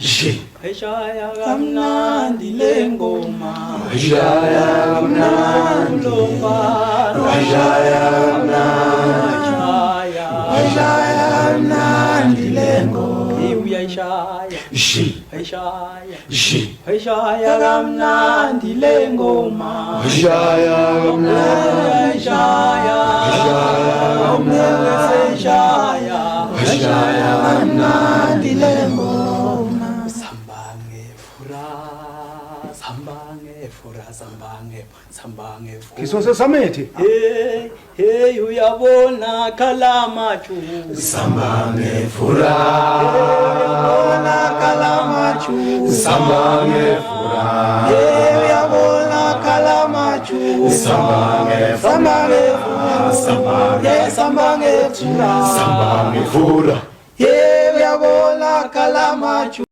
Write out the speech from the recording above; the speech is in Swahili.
Eshaya kamnandi lengoma, Eshaya kamnandi lombano, Eshaya kamnandi Eshaya kamnandi lengoma, ibuya Eshaya, Eshaya, Eshaya kamnandi lengoma, Eshaya kamnandi Eshaya kamnandi lengoma. Sambange fura. Kisose samethi. Hey uyabona kalamachu. Sambange fura. Uyabona kalamachu. Sambange fura. Hey uyabona kalamachu. Sambange fura. Sambange fura. Sambange fura. Hey uyabona kalamachu.